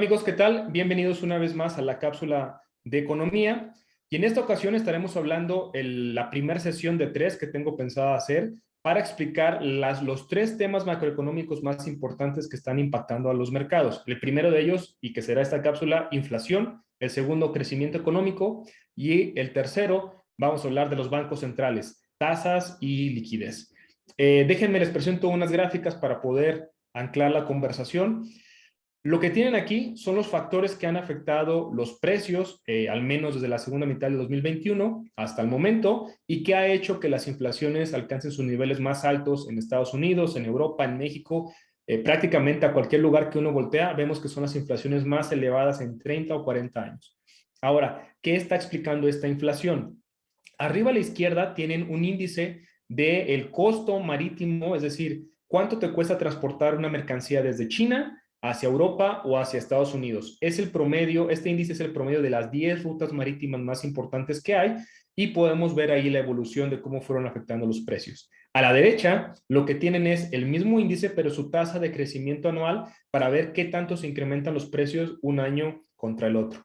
amigos, ¿qué tal? Bienvenidos una vez más a la cápsula de economía. Y en esta ocasión estaremos hablando la primera sesión de tres que tengo pensada hacer para explicar los tres temas macroeconómicos más importantes que están impactando a los mercados. El primero de ellos, y que será esta cápsula, inflación. El segundo, crecimiento económico. Y el tercero, vamos a hablar de los bancos centrales, tasas y liquidez. Déjenme les presento unas gráficas para poder anclar la conversación. Lo que tienen aquí son los factores que han afectado los precios, al menos desde la segunda mitad de 2021 hasta el momento, y que ha hecho que las inflaciones alcancen sus niveles más altos en Estados Unidos, en Europa, en México, prácticamente a cualquier lugar que uno voltea, vemos que son las inflaciones más elevadas en 30 o 40 años. Ahora, ¿qué está explicando esta inflación? Arriba a la izquierda tienen un índice del costo marítimo, es decir, cuánto te cuesta transportar una mercancía desde China hacia Europa o hacia Estados Unidos. Es el promedio, este índice es el promedio de las 10 rutas marítimas más importantes que hay y podemos ver ahí la evolución de cómo fueron afectando los precios. A la derecha, lo que tienen es el mismo índice, pero su tasa de crecimiento anual para ver qué tanto se incrementan los precios un año contra el otro.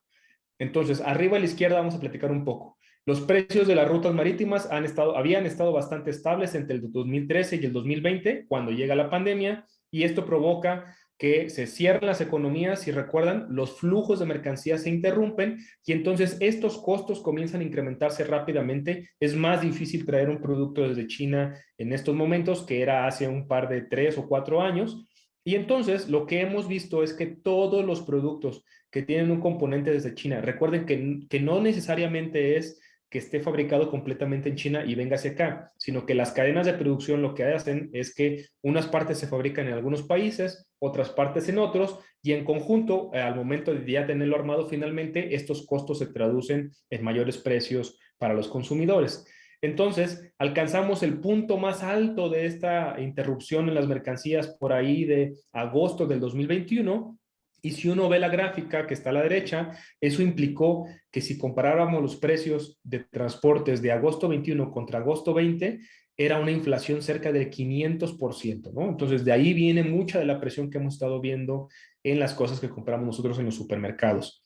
Entonces, arriba a la izquierda vamos a platicar un poco. Los precios de las rutas marítimas habían estado bastante estables entre el 2013 y el 2020, cuando llega la pandemia, y esto provoca que se cierren las economías. Si recuerdan, los flujos de mercancías se interrumpen y entonces estos costos comienzan a incrementarse rápidamente. Es más difícil traer un producto desde China en estos momentos que era hace un par de 3 o 4 años. Y entonces lo que hemos visto es que todos los productos que tienen un componente desde China, recuerden que no necesariamente es que esté fabricado completamente en China y venga hacia acá, sino que las cadenas de producción lo que hacen es que unas partes se fabrican en algunos países, otras partes en otros, y en conjunto, al momento de ya tenerlo armado finalmente, estos costos se traducen en mayores precios para los consumidores. Entonces, alcanzamos el punto más alto de esta interrupción en las mercancías por ahí de agosto del 2021. Y si uno ve la gráfica que está a la derecha, eso implicó que si comparáramos los precios de transportes de agosto 21 contra agosto 20, era una inflación cerca del 500%, ¿no? Entonces, de ahí viene mucha de la presión que hemos estado viendo en las cosas que compramos nosotros en los supermercados.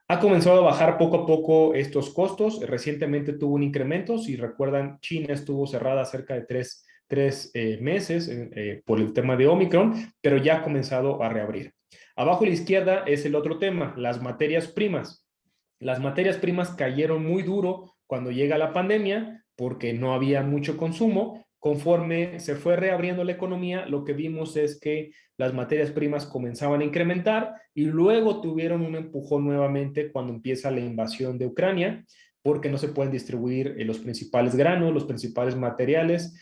Ha comenzado a bajar poco a poco estos costos. Recientemente tuvo un incremento. Si recuerdan, China estuvo cerrada cerca de tres meses por el tema de Omicron, pero ya ha comenzado a reabrir. Abajo a la izquierda es el otro tema, las materias primas. Las materias primas cayeron muy duro cuando llega la pandemia porque no había mucho consumo. Conforme se fue reabriendo la economía, lo que vimos es que las materias primas comenzaban a incrementar y luego tuvieron un empujón nuevamente cuando empieza la invasión de Ucrania, porque no se pueden distribuir los principales granos, los principales materiales,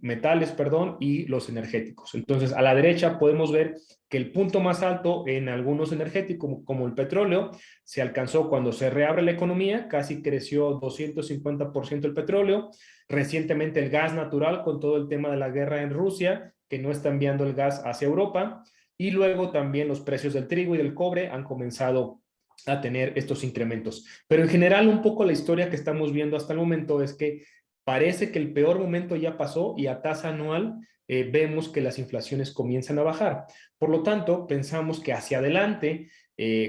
metales, perdón, y los energéticos. Entonces, a la derecha podemos ver que el punto más alto en algunos energéticos, como el petróleo, se alcanzó cuando se reabre la economía, casi creció 250% el petróleo. Recientemente el gas natural con todo el tema de la guerra en Rusia, que no está enviando el gas hacia Europa. Y luego también los precios del trigo y del cobre han comenzado a tener estos incrementos. Pero en general un poco la historia que estamos viendo hasta el momento es que parece que el peor momento ya pasó y a tasa anual vemos que las inflaciones comienzan a bajar. Por lo tanto, pensamos que hacia adelante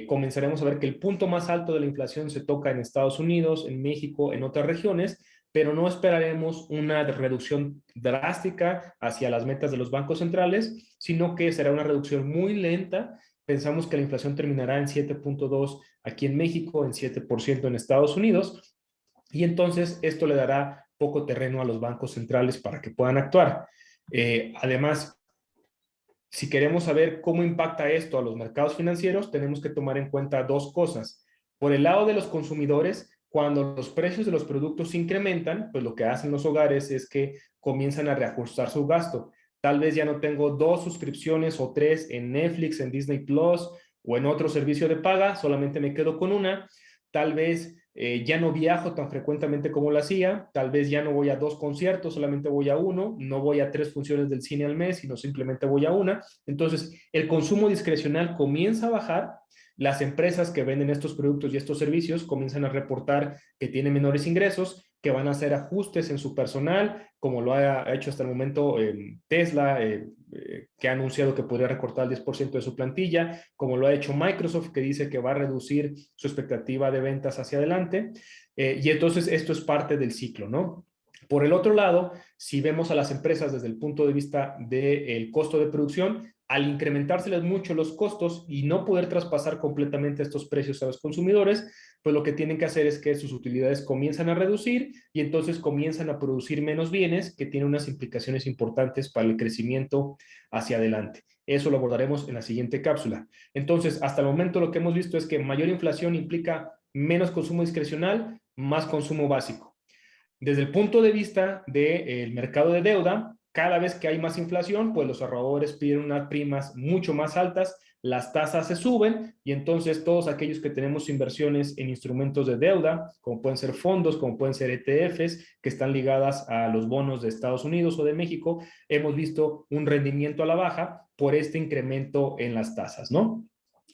comenzaremos a ver que el punto más alto de la inflación se toca en Estados Unidos, en México, en otras regiones, pero no esperaremos una reducción drástica hacia las metas de los bancos centrales, sino que será una reducción muy lenta. Pensamos que la inflación terminará en 7.2 aquí en México, en 7% en Estados Unidos, y entonces esto le dará poco terreno a los bancos centrales para que puedan actuar. Además, si queremos saber cómo impacta esto a los mercados financieros, tenemos que tomar en cuenta dos cosas. Por el lado de los consumidores, cuando los precios de los productos se incrementan, pues lo que hacen los hogares es que comienzan a reajustar su gasto. Tal vez ya no tengo 2 suscripciones o 3 en Netflix, en Disney Plus o en otro servicio de paga, solamente me quedo con una. Tal vez ya no viajo tan frecuentemente como lo hacía, tal vez ya no voy a 2 conciertos, solamente voy a uno, no voy a 3 funciones del cine al mes, sino simplemente voy a una. Entonces, el consumo discrecional comienza a bajar las empresas que venden estos productos y estos servicios comienzan a reportar que tienen menores ingresos, que van a hacer ajustes en su personal, como lo ha hecho hasta el momento Tesla, que ha anunciado que podría recortar el 10% de su plantilla, como lo ha hecho Microsoft, que dice que va a reducir su expectativa de ventas hacia adelante. Y entonces esto es parte del ciclo, ¿no? Por el otro lado, si vemos a las empresas desde el punto de vista del costo de producción, al incrementárseles mucho los costos y no poder traspasar completamente estos precios a los consumidores, pues lo que tienen que hacer es que sus utilidades comienzan a reducir y entonces comienzan a producir menos bienes, que tienen unas implicaciones importantes para el crecimiento hacia adelante. Eso lo abordaremos en la siguiente cápsula. Entonces, hasta el momento lo que hemos visto es que mayor inflación implica menos consumo discrecional, más consumo básico. Desde el punto de vista del mercado de deuda, cada vez que hay más inflación, pues los ahorradores piden unas primas mucho más altas, las tasas se suben y entonces todos aquellos que tenemos inversiones en instrumentos de deuda, como pueden ser fondos, como pueden ser ETFs, que están ligadas a los bonos de Estados Unidos o de México, hemos visto un rendimiento a la baja por este incremento en las tasas, ¿no?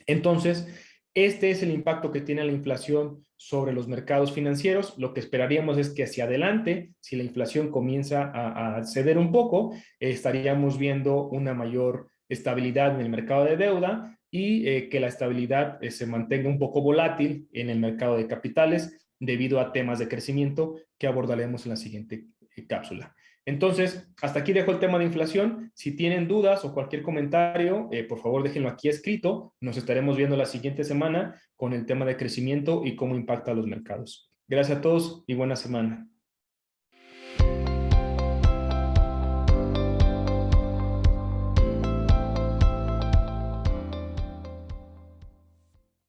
Entonces, este es el impacto que tiene la inflación sobre los mercados financieros. Lo que esperaríamos es que hacia adelante, si la inflación comienza a ceder un poco, estaríamos viendo una mayor estabilidad en el mercado de deuda y que la estabilidad se mantenga un poco volátil en el mercado de capitales debido a temas de crecimiento que abordaremos en la siguiente cápsula. Entonces, hasta aquí dejo el tema de inflación. Si tienen dudas o cualquier comentario, por favor déjenlo aquí escrito. Nos estaremos viendo la siguiente semana con el tema de crecimiento y cómo impacta a los mercados. Gracias a todos y buena semana.